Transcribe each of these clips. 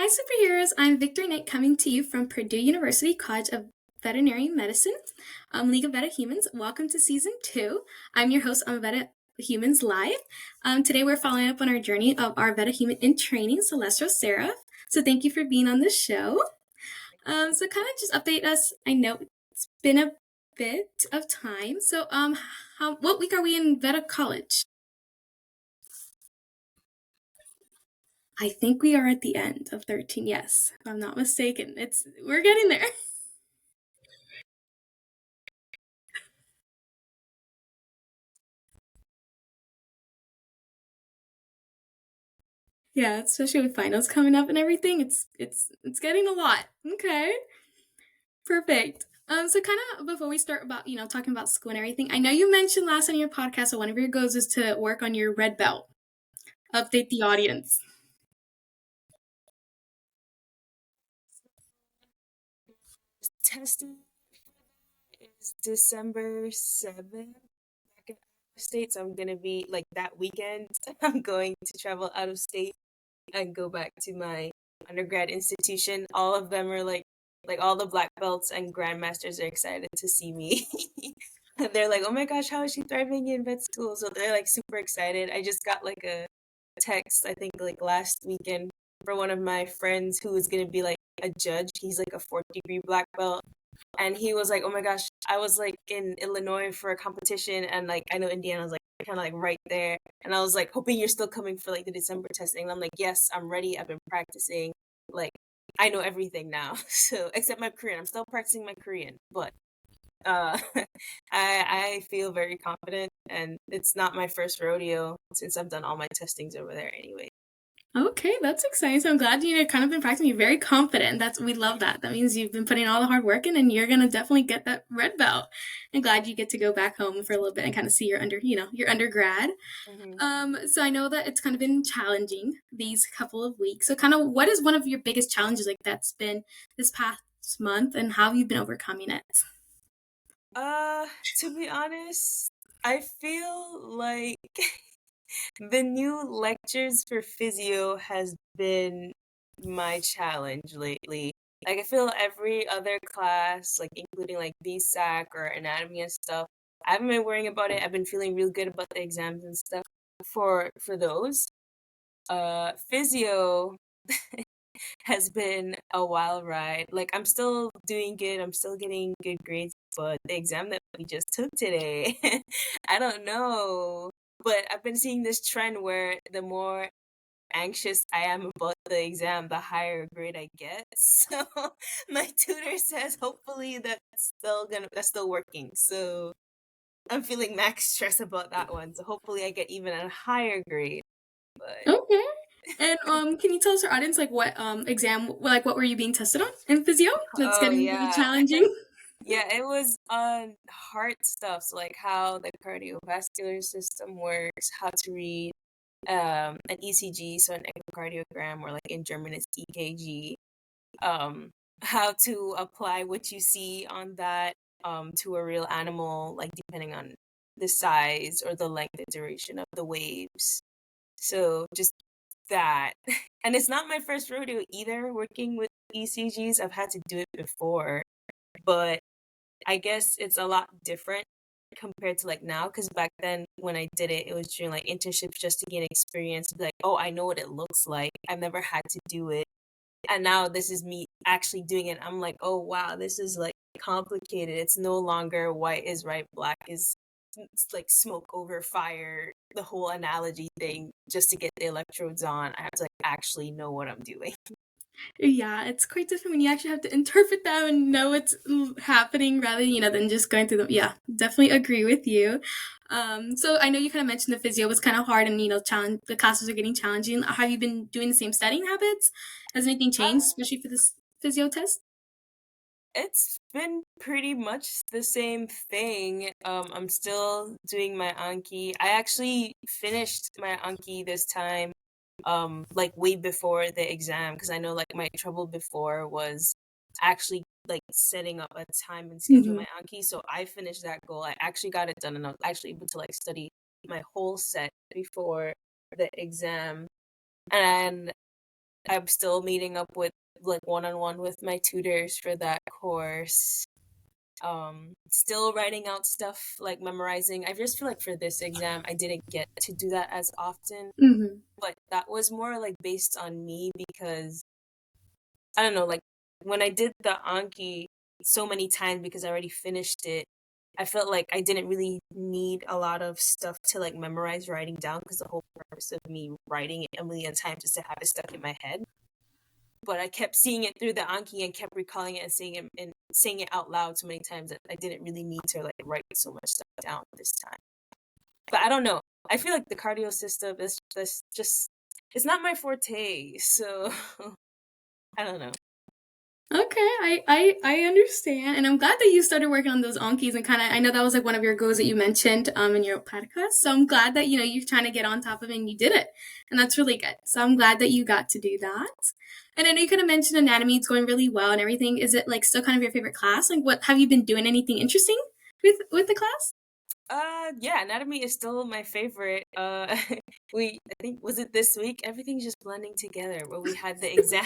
Hi, superheroes. I'm Victor Knight coming to you from Purdue University College of Veterinary Medicine, League of VetaHumanz. Welcome to season 2. I'm your host on VetaHumanz Live. Today we're following up on our journey of our VetaHuman in training, Celestial Seraph. So thank you for being on the show. So kind of just update us. I know it's been a bit of time. So what week are we in Veta College? I think we are at the end of 13. Yes, if I'm not mistaken. We're getting there. Yeah, especially with finals coming up and everything, it's getting a lot. Okay, perfect. So kind of before we start about talking about school and everything, I know you mentioned last on your podcast that one of your goals is to work on your red belt. Update the audience. Testing is December 7th. Back in out of state, so I'm gonna be like that weekend. I'm going to travel out of state and go back to my undergrad institution. All of them are like all the black belts and grandmasters are excited to see me. And they're like, "Oh my gosh, how is she thriving in vet school?" So they're like super excited. I just got like a text, I think like last weekend, for one of my friends who is gonna be like a judge. He's like a fourth degree black belt, and he was like, "Oh my gosh, I was like in Illinois for a competition, and like I know Indiana was like kind of like right there, and I was like hoping you're still coming for like the December testing." And I'm like, "Yes, I'm ready. I've been practicing. Like I know everything now, so except my Korean. I'm still practicing my Korean, but uh, I feel very confident, and it's not my first rodeo since I've done all my testings over there anyway." Okay, that's exciting. So I'm glad kind of been practicing. You're very confident. We love that. That means you've been putting all the hard work in, and you're gonna definitely get that red belt. I'm glad you get to go back home for a little bit and kind of see your undergrad. Hmm. So I know that it's kind of been challenging these couple of weeks. So kind of what is one of your biggest challenges like that's been this past month, and how have you been overcoming it? Uh, to be honest, I feel like the new lectures for physio has been my challenge lately. Like I feel every other class, like including like BSAC or anatomy and stuff, I haven't been worrying about it. I've been feeling real good about the exams and stuff for those. Physio has been a wild ride. Like I'm still doing good. I'm still getting good grades, but the exam that we just took today, I don't know. But I've been seeing this trend where the more anxious I am about the exam, the higher grade I get. So my tutor says hopefully that's still working. So I'm feeling max stress about that one. So hopefully I get even a higher grade. But Okay. And can you tell us our audience like what exam like what were you being tested on in physio? That's oh getting really yeah. challenging. Yeah, it was on heart stuff, so like how the cardiovascular system works, how to read an ECG, so an echocardiogram, or like in German it's EKG, how to apply what you see on that to a real animal, like depending on the size or the length and duration of the waves. So just that. And it's not my first rodeo either working with ECGs. I've had to do it before, but I guess it's a lot different compared to like now, because back then when I did it, it was during like internships just to gain experience, to be like, oh, I know what it looks like. I've never had to do it. And now this is me actually doing it. I'm like, oh wow, this is like complicated. It's no longer white is right, black is it's like smoke over fire, the whole analogy thing, just to get the electrodes on. I have to like actually know what I'm doing. Yeah, it's quite different when you actually have to interpret them and know what's happening rather, than just going through them. Yeah, definitely agree with you. So I know you kind of mentioned the physio was kind of hard and, challenge the classes are getting challenging. Have you been doing the same studying habits? Has anything changed, especially for this physio test? It's been pretty much the same thing. I'm still doing my Anki. I actually finished my Anki this time, like way before the exam, because I know like my trouble before was actually like setting up a time and schedule Mm-hmm. my Anki. So I finished that goal. I actually got it done, and I was actually able to like study my whole set before the exam. And I'm still meeting up with like one-on-one with my tutors for that course. Still writing out stuff, like memorizing. I just feel like for this exam, I didn't get to do that as often, Hmm. but that was more like based on me because I don't know, like when I did the Anki so many times because I already finished it, I felt like I didn't really need a lot of stuff to like memorize writing down because the whole purpose of me writing it a million times is to have it stuck in my head. But I kept seeing it through the Anki and kept recalling it and saying it out loud so many times that I didn't really need to like write so much stuff down this time. But I don't know. I feel like the cardio system is just it's not my forte, so I don't know. Okay, I understand, and I'm glad that you started working on those Ankis and kind of. I know that was like one of your goals that you mentioned in your podcast. So I'm glad that you're trying to get on top of it and you did it, and that's really good. So I'm glad that you got to do that. And I know you could have mentioned anatomy; it's going really well and everything. Is it like still kind of your favorite class? Like, what have you been doing? Anything interesting with the class? Yeah, anatomy is still my favorite. I think was it this week? Everything's just blending together. Where we had the exam.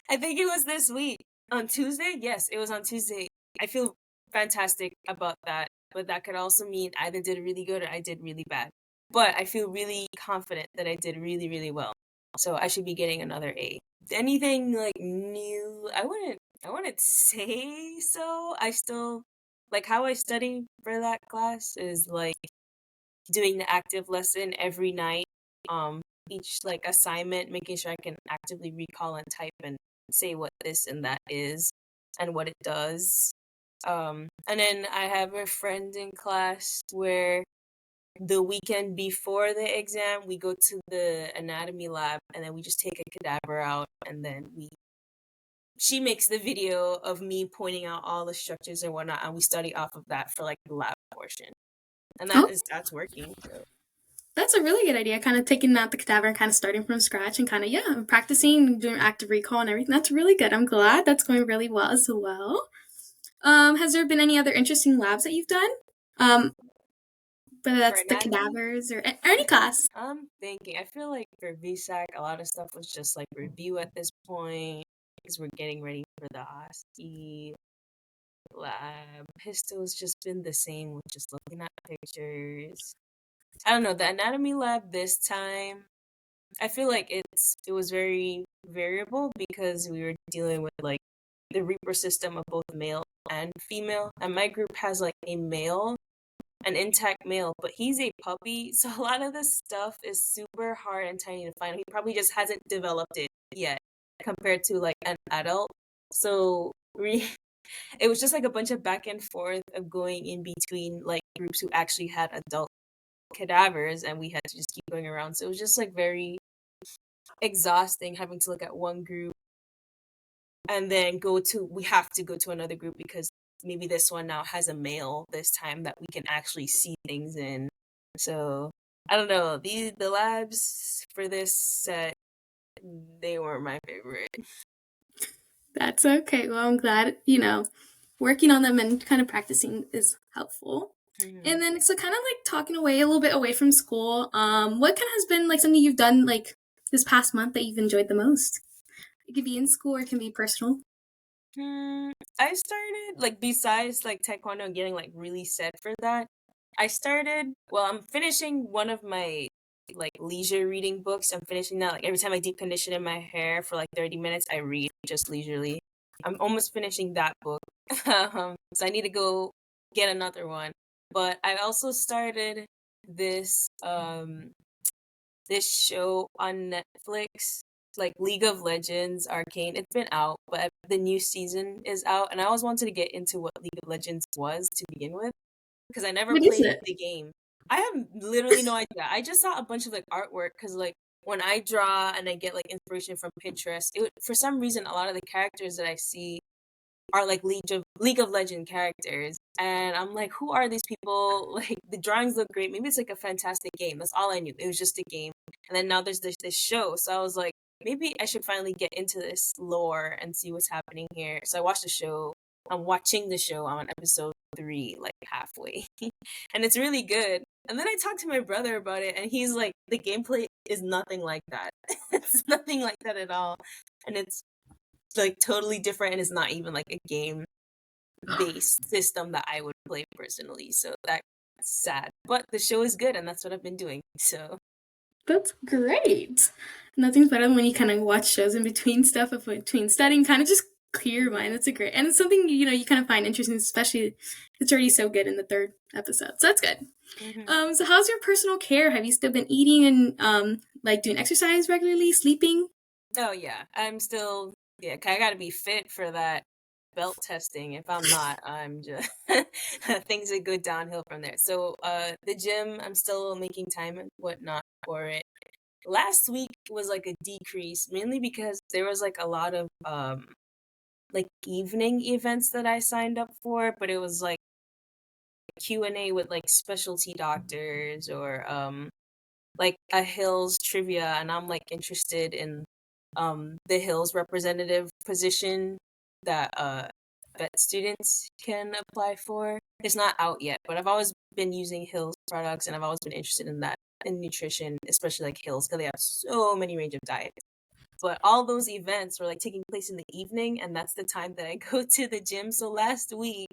I think it was this week on Tuesday. Yes, it was on Tuesday. I feel fantastic about that, but that could also mean I either did really good or I did really bad. But I feel really confident that I did really, really well. So I should be getting another A. Anything like new? I wouldn't say so. I still like how I study for that class is like doing the active lesson every night. Each like assignment, making sure I can actively recall and type and say what this and that is and what it does. And then I have a friend in class where the weekend before the exam, we go to the anatomy lab and then we just take a cadaver out and then she makes the video of me pointing out all the structures and whatnot, and we study off of that for like the lab portion. And Oh, that's working. So. that's a really good idea. Kind of taking out the cadaver and kind of starting from scratch and kind of practicing doing active recall and everything. That's really good. I'm glad that's going really well as well. Has there been any other interesting labs that you've done? Um, whether For that's the anatomy, cadavers or any class. I'm thinking, I feel like for VSAC, a lot of stuff was just like review at this point because we're getting ready for the OSCE lab. Histo's just been the same with just looking at pictures. I don't know, the anatomy lab this time, I feel like it was very variable because we were dealing with like the Reaper system of both male and female. And my group has like a male, an intact male, but he's a puppy, so a lot of this stuff is super hard and tiny to find. He probably just hasn't developed it yet compared to like an adult. So it was just like a bunch of back and forth of going in between like groups who actually had adult cadavers and we had to just keep going around. So it was just like very exhausting having to look at one group and then we have to go to another group because maybe this one now has a male this time that we can actually see things in. So I don't know. The labs for this set, they weren't my favorite. That's okay. Well, I'm glad, working on them and kind of practicing is helpful. Mhm. And then, so kind of like talking away a little bit away from school, what kind of has been like something you've done like this past month that you've enjoyed the most? It could be in school or it can be personal. I started like besides like Taekwondo and getting like really set for that. I'm finishing one of my like leisure reading books. I'm finishing that like every time I deep condition in my hair for like 30 minutes, I read just leisurely. I'm almost finishing that book. So I need to go get another one. But I also started this this show on Netflix, like League of Legends Arcane. It's been out, but the new season is out, and I always wanted to get into what League of Legends was to begin with because I never What is played it? the game. I have literally no idea. I just saw a bunch of like artwork because like when I draw and I get like inspiration from Pinterest, for some reason a lot of the characters that I see are like League of Legend characters, and I'm like, who are these people? Like the drawings look great. Maybe it's like a fantastic game. That's all I knew. It was just a game, and then now there's this show. So I was like, maybe I should finally get into this lore and see what's happening here. So I watched the show. I'm watching the show. I'm on episode 3, like halfway, and it's really good. And then I talked to my brother about it, and he's like, the gameplay is nothing like that. It's nothing like that at all. And it's like totally different, and it's not even like a game based system that I would play personally. So that's sad. But the show is good, and that's what I've been doing. So That's great. Nothing's better than when you kind of watch shows in between stuff, of between studying, kind of just clear your mind. That's a great, and it's something you kind of find interesting, especially it's already so good in the third episode. So that's good. So how's your personal care? Have you still been eating and like doing exercise regularly, sleeping? oh yeah, I'm still I gotta be fit for that belt testing. If I'm not, I'm just things would go downhill from there. So the gym, I'm still making time and whatnot for it. Last week was like a decrease, mainly because there was like a lot of like evening events that I signed up for, but it was like Q&A with like specialty doctors or like a Hills trivia, and I'm like interested in the Hills representative position that vet students can apply for. It's not out yet, but I've always been using Hills products, and I've always been interested in that, in nutrition, especially like Hills, because they have so many range of diets. But all those events were like taking place in the evening, and that's the time that I go to the gym. So last week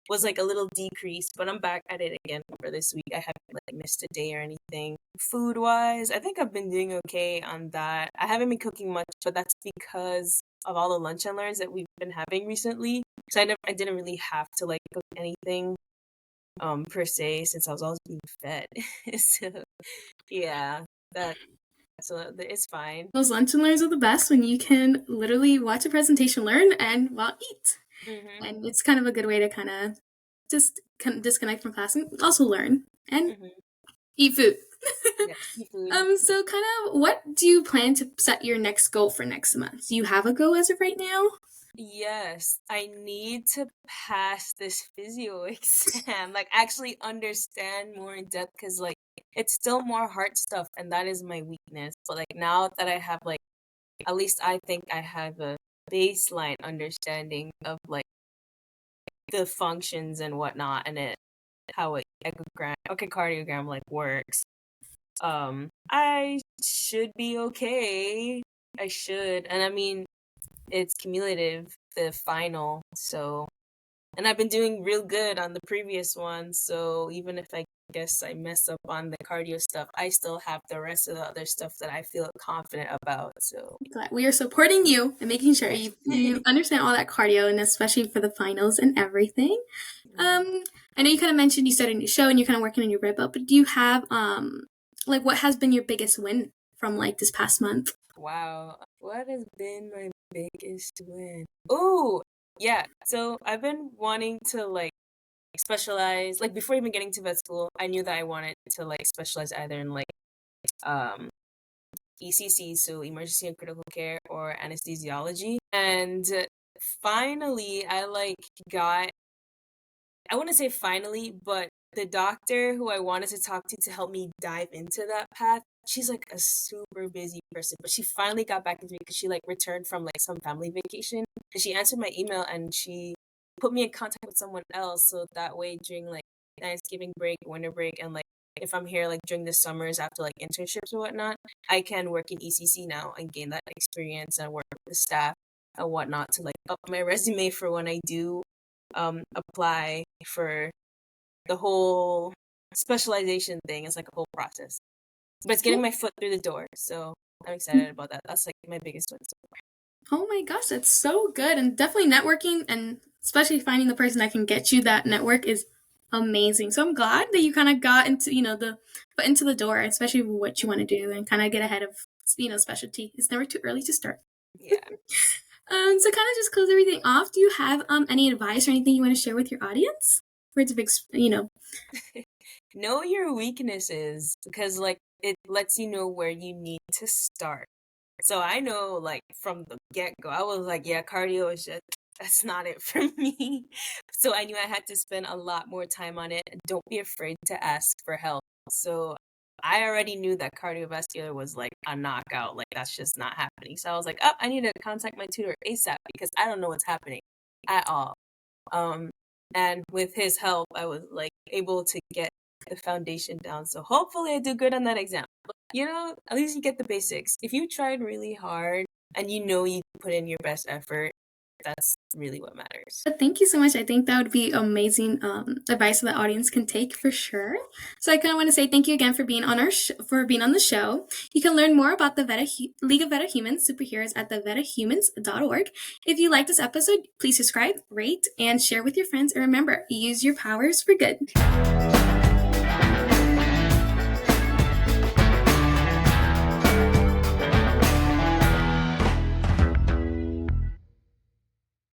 was like a little decrease, but I'm back at it again for this week. I haven't like missed a day or anything. Food wise, I think I've been doing okay on that. I haven't been cooking much, but that's because of all the lunch and learns that we've been having recently. So I didn't really have to like cook anything per se, since I was always being fed. So yeah, that so it's fine. Those lunch and learns are the best when you can literally watch a presentation, learn, and while eat. Mhm. And it's kind of a good way to kind of just disconnect from class and also learn and Mhm. eat food. Yeah, seafood. So kind of what do you plan to set your next goal for next month? Do you have a goal as of right now? Yes, I need to pass this physio exam, like actually understand more in depth, because like it's still more heart stuff, and that is my weakness. But like now that I have like, at least I think I have a baseline understanding of like the functions and whatnot, and it how a echocardiogram like works. I should be okay. I should, and I mean it's cumulative, the final. So, and I've been doing real good on the previous one. So even if I guess I mess up on the cardio stuff, I still have the rest of the other stuff that I feel confident about. So, Glad we are supporting you and making sure you understand all that cardio and especially for the finals and everything. Um, I know you kind of mentioned you started a new show and you're kind of working on your red belt, but do you have like what has been your biggest win from like this past month? wow, what has been my biggest win? Oh, yeah. So I've been wanting to like specialize. Like before even getting to vet school, I knew that I wanted to like specialize either in like um ECC, so emergency and critical care, or anesthesiology. And finally, I like got, I wouldn't say finally, but the doctor who I wanted to talk to help me dive into that path, she's like a super busy person, but she finally got back into me because she like returned from like some family vacation, and she answered my email, and she put me in contact with someone else, so that way during like Thanksgiving break, winter break, and like if I'm here like during the summers after like internships or whatnot, I can work in ECC now and gain that experience and work with the staff and whatnot to like up my resume for when I do apply for the whole specialization thing. It's like a whole process, but it's getting my foot through the door, so I'm excited about that. That's like my biggest win so far. Oh my gosh, that's so good. And definitely networking and especially finding the person that can get you that network is amazing. So I'm glad that you kind of got into, the foot into the door, especially what you want to do and kind of get ahead of, specialty. It's never too early to start. Yeah. So kind of just close everything off. Do you have any advice or anything you want to share with your audience? Words of, Know your weaknesses, because like it lets you know where you need to start. So I know like from the get-go, I was like, yeah, cardio is just, that's not it for me. So I knew I had to spend a lot more time on it. Don't be afraid to ask for help. So I already knew that cardiovascular was like a knockout. Like that's just not happening. So I was like, oh, I need to contact my tutor ASAP because I don't know what's happening at all. Um, and with his help, I was like able to get the foundation down. So hopefully I do good on that exam. But, at least you get the basics. If you tried really hard and you put in your best effort, that's really what matters. But thank you so much. I think that would be amazing advice that the audience can take for sure. So I kind of want to say thank you again for being on the show. You can learn more about the League of VetaHumanz superheroes at the VetaHumanz.org. If you like this episode, please subscribe, rate, and share with your friends. And remember, use your powers for good.